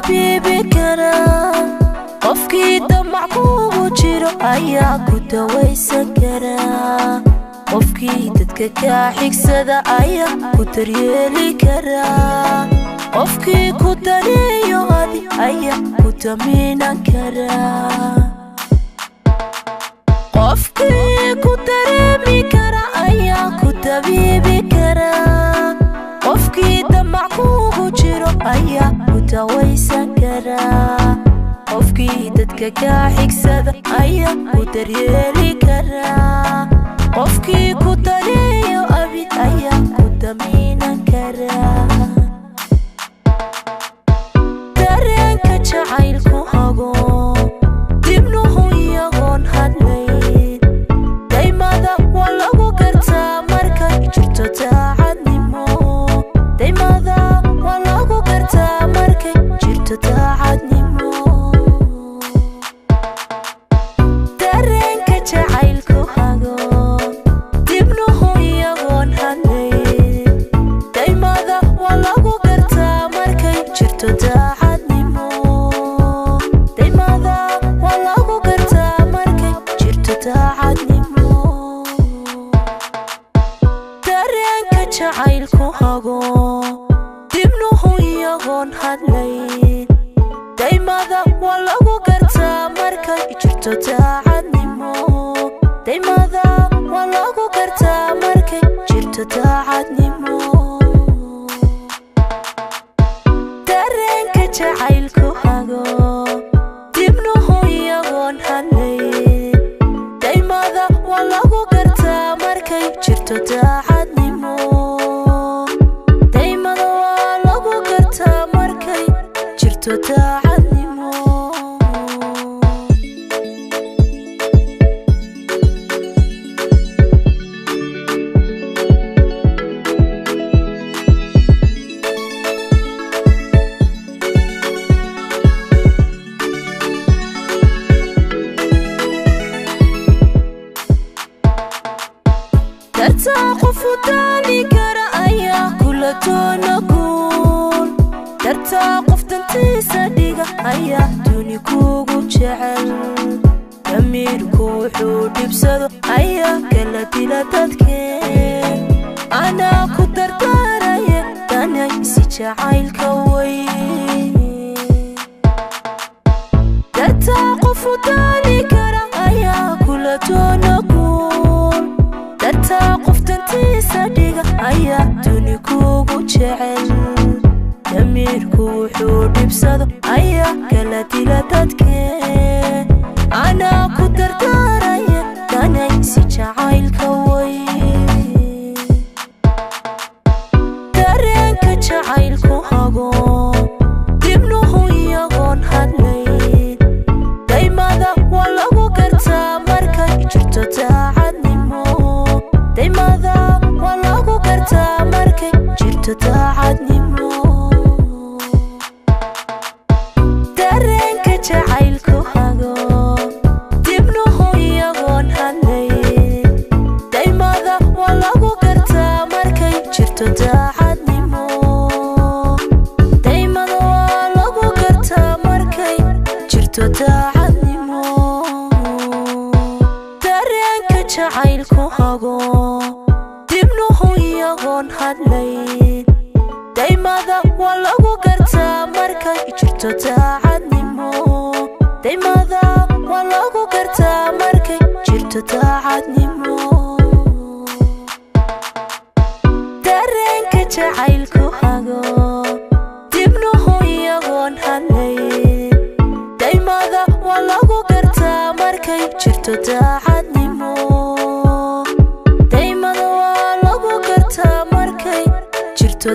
dabiibi karaa qofkii damac kuugu jiro ayaa ku dawaysan karaa qofkii dadka ka xigsada ayaa ku daryeeli karaa qofkii ku daneeyo adi ayaa ku damiinan karaa qofkii ku dareemi kara ayaa ku dabiibi karaa qofkii damac kuugu jiro ayaa ku dawaysan karaa qofkii dadka ka xigsada ayaa ku daryeeli karaa qofkii ku daneeyo abid ayaa ku damiinan karaa dareenka jacaylku hago dibnuhu iyagoon hadlayn daymada waa lagu gartaa markay jirto daacadnimo daymada waa lagu gartaa markay jirto daacadnimo dareenka jacaylku hago dibnuhu iyagoon hadlayn daymada waa lagu gartaa markay jirto daacadnimo daymada waa lagu gartaa markay jirto daacadnimo dareenka jacaylku hago dibnuhu iyagoon hadlayn daymada waa lagu gartaa markay jirto daacadnimo daymada waa lagu gartaa markay jirto daacadnimo dareenka jacaylku hago dibnuhu iyagoon hadlayn daymada waa lagu gartaa markay jirto daacadnimo daymada waa lagu gartaa markay jirto daacadnimo dartaa qofu daali kara ayaa kula doona guul dartaa qof dantiisa dhiga ayaa duni kuugu jecel damiirku wuxuu dhibsado ayaa kala dila dadkeen anaa ku dardaaraya danaysi jacaylka weyn dartaa qofu daali kara ayaa kula doona guul dartaa qof dantiisa dhiga ayaa duni kuugu jecel damiirku wuxuu dhibsado ayaa kala dila dadkeen anaa ku dardaaraya danaysi jacaylka weyn dareenka jacaylku hago dibnuhu iyagoon hadlayn daymada waa lagu gartaa markay jirto daacadnimo daymada waa lagu gartaa markay jirto daacadnimo dareenka jacaylku hago dibnuhu iyagoon hadlayn daymada waa lagu gartaa markay jirto daacadnimo daymada waa lagu gartaa markay jirto daacadnimo dareenka jacaylku hago dibnuhu iyagoon hadlayn daymada waa lagu gartaa markay jirto daacadnimo daymada waa lagu gartaa markay jirto daacadnimo dareenka jacaylku hago dibnuhu iyagoon hadlayn daymada waa lagu gartaa markay jirto daacadnimo daymada waa lagu gartaa markay jirto